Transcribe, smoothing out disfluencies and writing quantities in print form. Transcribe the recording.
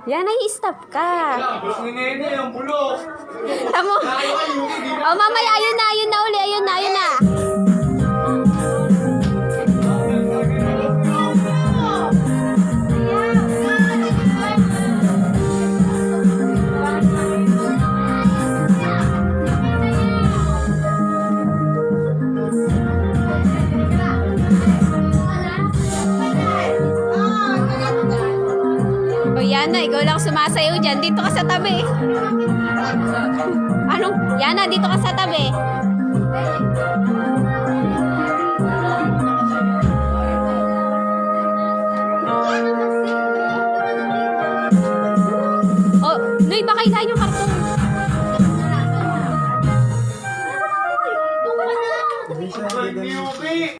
Yan ay stop ka. Gusto ni Nene yung bulok. Tamo. Oh, mamaya, ayun na uli, ayun na. O Yana, ikaw lang sumasayaw dyan. Dito ka sa tabi. Anong? Yana, dito ka sa tabi. Oh, Noy, baka ilahin yung karton. Newbie!